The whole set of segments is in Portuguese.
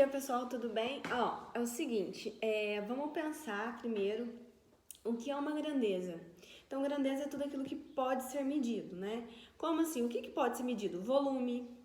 dia, pessoal, tudo bem? É o seguinte, vamos pensar primeiro o que é uma grandeza. Então, grandeza é tudo aquilo que pode ser medido, né? Como assim? O que pode ser medido? O volume,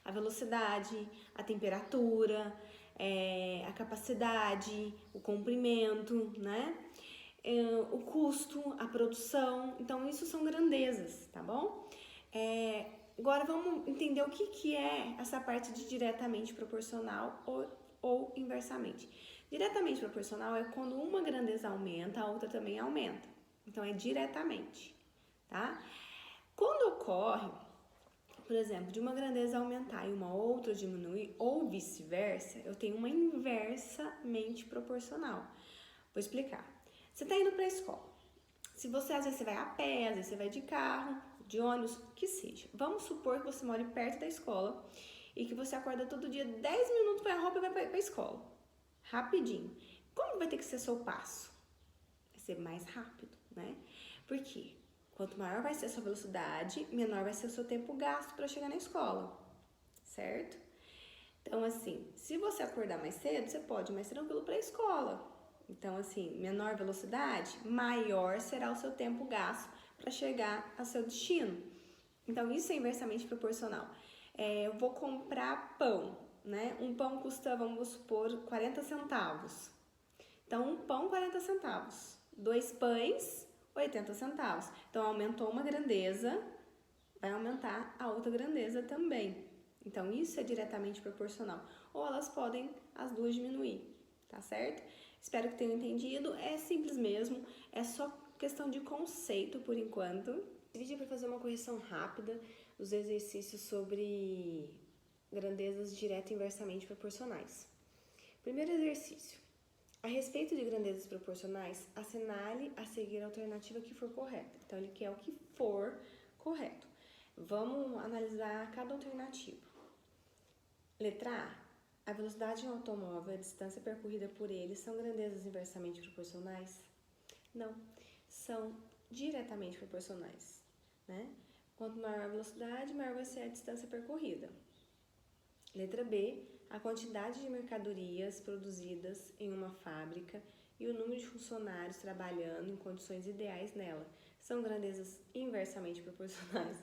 a velocidade, a temperatura, a capacidade, o comprimento, né? O custo, a produção. Então, isso são grandezas, tá bom? Agora vamos entender o que é essa parte de diretamente proporcional ou inversamente. Diretamente proporcional é quando uma grandeza aumenta, a outra também aumenta. Então é diretamente, tá? Quando ocorre, por exemplo, de uma grandeza aumentar e uma outra diminuir, ou vice-versa, eu tenho uma inversamente proporcional. Vou explicar. Você está indo para a escola. Se você às vezes você vai a pé, às vezes você vai de carro, de ônibus, o que seja. Vamos supor que você mora perto da escola e que você acorda todo dia 10 minutos, põe a roupa e vai para a escola. Rapidinho. Como vai ter que ser seu passo? Vai ser mais rápido, né? Por quê? Quanto maior vai ser a sua velocidade, menor vai ser o seu tempo gasto para chegar na escola, certo? Então, assim, se você acordar mais cedo, você pode ir mais tranquilo para a escola. Então, assim, menor velocidade, maior será o seu tempo gasto para chegar ao seu destino. Então, isso é inversamente proporcional. Eu vou comprar pão, né? Um pão custa, vamos supor, 40 centavos. Então, um pão, 40 centavos. 2 pães, 80 centavos. Então, aumentou uma grandeza, vai aumentar a outra grandeza também. Então, isso é diretamente proporcional. Ou elas podem, as duas, diminuir, tá certo? Espero que tenham entendido. É simples mesmo, é só questão de conceito por enquanto. Esse vídeo é para fazer uma correção rápida dos exercícios sobre grandezas direta e inversamente proporcionais. Primeiro exercício. A respeito de grandezas proporcionais, assinale a seguir a alternativa que for correta. Então, ele quer o que for correto. Vamos analisar cada alternativa. Letra A. A velocidade de um automóvel e a distância percorrida por ele são grandezas inversamente proporcionais? Não, são diretamente proporcionais, né? Quanto maior a velocidade, maior vai ser a distância percorrida. Letra B. A quantidade de mercadorias produzidas em uma fábrica e o número de funcionários trabalhando em condições ideais nela são grandezas inversamente proporcionais?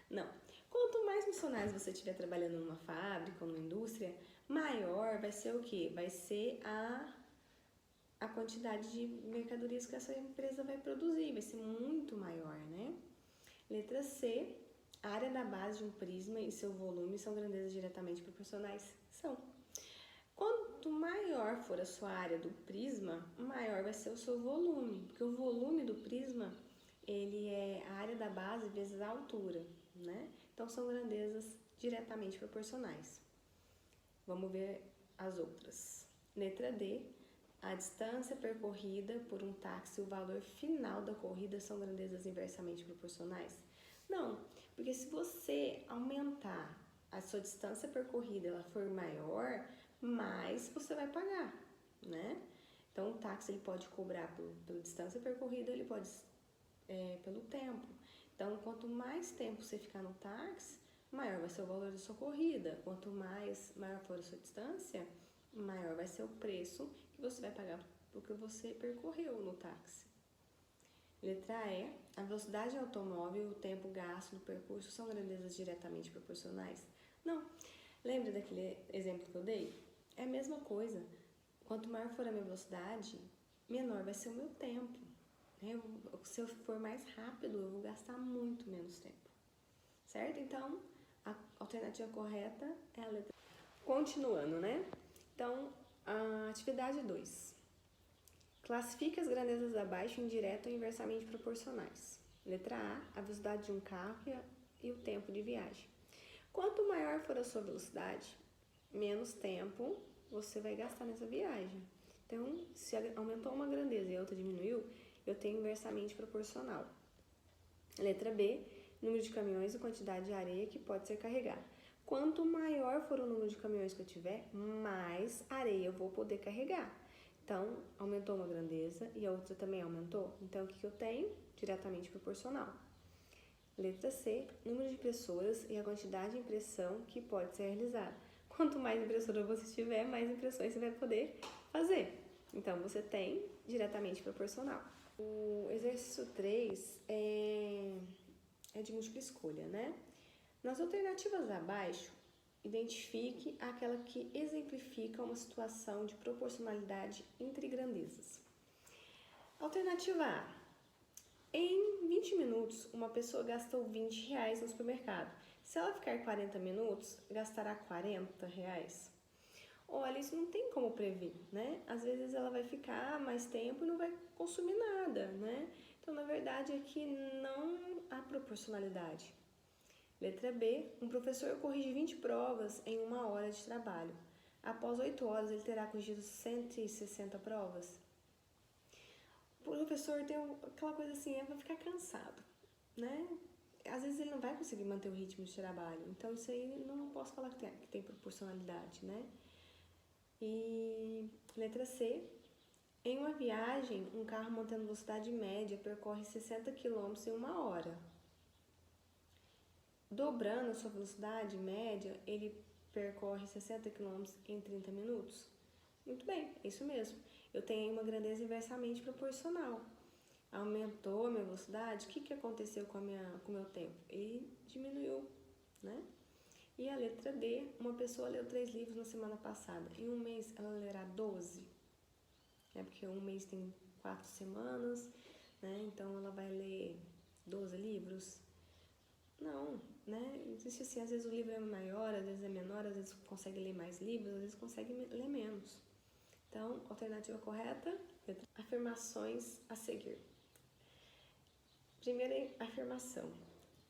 Não. Quanto mais funcionários você tiver trabalhando numa fábrica ou numa indústria, maior vai ser o quê? Vai ser a quantidade de mercadorias que essa empresa vai produzir, vai ser muito maior, né? Letra C. A área da base de um prisma e seu volume são grandezas diretamente proporcionais? São. Quanto maior for a sua área do prisma, maior vai ser o seu volume, porque o volume do prisma, ele é a área da base vezes a altura, né? Então, são grandezas diretamente proporcionais. Vamos ver as outras. Letra D. A distância percorrida por um táxi e o valor final da corrida são grandezas inversamente proporcionais? Não, porque se você aumentar a sua distância percorrida, ela for maior, mais você vai pagar, né? Então, o táxi ele pode cobrar pela distância percorrida, ele pode pelo tempo. Então, quanto mais tempo você ficar no táxi, maior vai ser o valor da sua corrida. Quanto maior for a sua distância, maior vai ser o preço que você vai pagar porque você percorreu no táxi. Letra E. A velocidade do automóvel e o tempo gasto no percurso são grandezas diretamente proporcionais? Não. Lembra daquele exemplo que eu dei? É a mesma coisa. Quanto maior for a minha velocidade, menor vai ser o meu tempo. Se eu for mais rápido, eu vou gastar muito menos tempo. Certo? Então, a alternativa correta é a letra E. Continuando, né? Então, a atividade 2. Classifique as grandezas abaixo em direto ou inversamente proporcionais. Letra A. A velocidade de um carro e o tempo de viagem. Quanto maior for a sua velocidade, menos tempo você vai gastar nessa viagem. Então, se aumentou uma grandeza e a outra diminuiu, eu tenho inversamente proporcional. Letra B. Número de caminhões e quantidade de areia que pode ser carregada. Quanto maior for o número de caminhões que eu tiver, mais areia eu vou poder carregar. Então, aumentou uma grandeza e a outra também aumentou. Então, o que eu tenho? Diretamente proporcional. Letra C. Número de impressoras e a quantidade de impressão que pode ser realizada. quanto mais impressora você tiver, mais impressões você vai poder fazer. Então, você tem diretamente proporcional. O exercício 3 é de múltipla escolha, né? Nas alternativas abaixo, identifique aquela que exemplifica uma situação de proporcionalidade entre grandezas. Alternativa A. Em 20 minutos, uma pessoa gastou R$ 20 no supermercado. Se ela ficar 40 minutos, gastará R$ 40. Olha, isso não tem como prever, né? Às vezes ela vai ficar mais tempo e não vai consumir nada, né? Então, na verdade, aqui não há proporcionalidade. Letra B. Um professor corrige 20 provas em 1 hora de trabalho. Após 8 horas, ele terá corrigido 160 provas. O professor tem aquela coisa assim, vai ficar cansado, né? Às vezes ele não vai conseguir manter o ritmo de trabalho. Então, isso aí não posso falar que tem proporcionalidade, né? E letra C. Em uma viagem, um carro mantendo velocidade média percorre 60 km em 1 hora. Dobrando a sua velocidade média, ele percorre 60 km em 30 minutos. Muito bem, é isso mesmo. Eu tenho uma grandeza inversamente proporcional. Aumentou a minha velocidade, o que aconteceu com o meu tempo? Ele diminuiu, né? E a letra D, uma pessoa leu 3 livros na semana passada. Em um mês, ela lerá 12. Porque um mês tem 4 semanas, né? Então, ela vai ler 12 livros? Não, né? Existe assim, às vezes o livro é maior, às vezes é menor, às vezes consegue ler mais livros, às vezes consegue ler menos. Então, alternativa correta, afirmações a seguir. Primeira afirmação.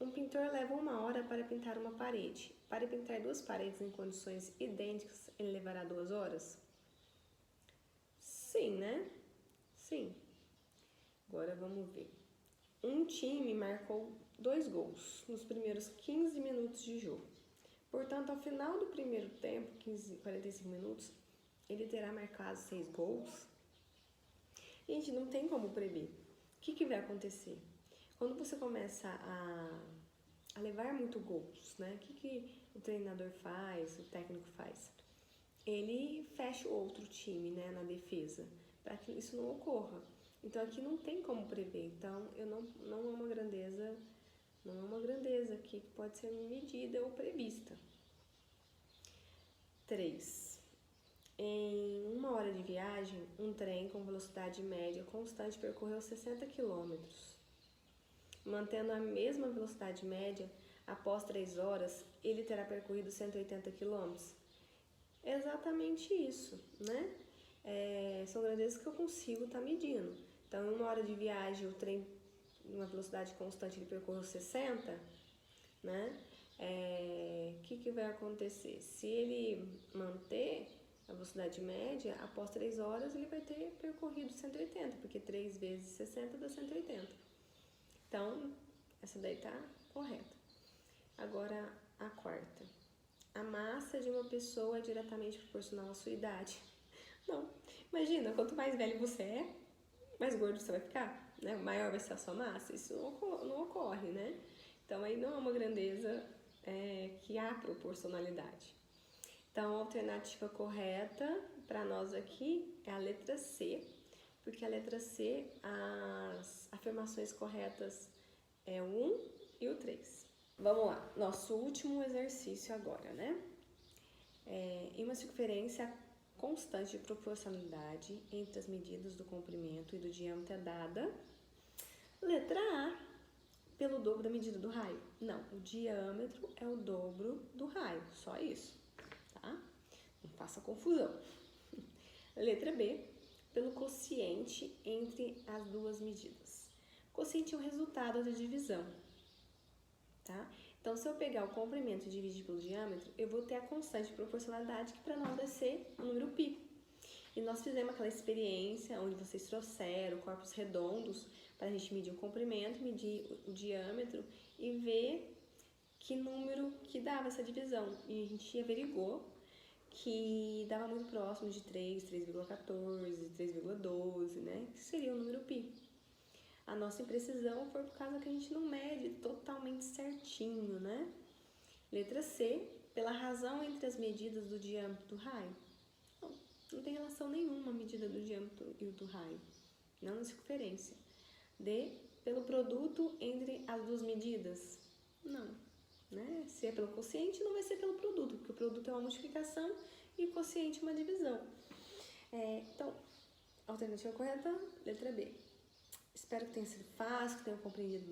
Um pintor leva 1 hora para pintar uma parede. Para pintar 2 paredes em condições idênticas, ele levará 2 horas? Sim, né? Sim. Agora vamos ver. Um time marcou 2 gols nos primeiros 15 minutos de jogo. Portanto, ao final do primeiro tempo, 45 minutos, ele terá marcado 6 gols. Gente, não tem como prever. O que vai acontecer? Quando você começa a levar muito gols, né? O que o treinador faz, o técnico faz? Ele fecha o outro time, né, na defesa, para que isso não ocorra. Então, aqui não tem como prever. Então, não é uma grandeza, aqui que pode ser medida ou prevista. 3. Em 1 hora de viagem, um trem com velocidade média constante percorreu 60 km. Mantendo a mesma velocidade média, após 3 horas, ele terá percorrido 180 km. É exatamente isso, né? São grandezas que eu consigo estar medindo. Então, em 1 hora de viagem, o trem, numa velocidade constante, ele percorreu 60, né? O que vai acontecer? Se ele manter a velocidade média, após 3 horas, ele vai ter percorrido 180, porque 3 vezes 60 dá 180. Então, essa daí tá correta. Agora, a quarta. A massa de uma pessoa é diretamente proporcional à sua idade. Não. Imagina, quanto mais velho você é, mais gordo você vai ficar, né? Maior vai ser a sua massa. Isso não ocorre, né? Então, aí não é uma grandeza que há proporcionalidade. Então, a alternativa correta para nós aqui é a letra C, porque a letra C, as afirmações corretas é o 1 e o 3. Vamos lá, nosso último exercício agora, né? Em uma circunferência constante de proporcionalidade entre as medidas do comprimento e do diâmetro é dada. Letra A, pelo dobro da medida do raio. Não, o diâmetro é o dobro do raio, só isso, tá? Não faça confusão. Letra B, pelo quociente entre as duas medidas. O quociente é o resultado da divisão, tá? Então, se eu pegar o comprimento e dividir pelo diâmetro, eu vou ter a constante de proporcionalidade, que para nós vai ser o número π. E nós fizemos aquela experiência onde vocês trouxeram corpos redondos para a gente medir o comprimento, medir o diâmetro e ver que número que dava essa divisão. E a gente averigou que dava muito próximo de 3, 3,14, 3,12, né? Que seria o número π. A nossa imprecisão foi por causa que a gente não mede totalmente certinho, né? Letra C, pela razão entre as medidas do diâmetro do raio? Não, não tem relação nenhuma a medida do diâmetro e o do raio, não na circunferência. D, pelo produto entre as duas medidas? Não, né? Se é pelo quociente, não vai ser pelo produto, porque o produto é uma multiplicação e o quociente é uma divisão. Então, alternativa correta, letra B. Espero que tenha sido fácil, que tenham compreendido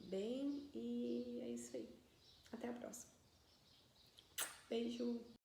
bem e é isso aí. Até a próxima. Beijo!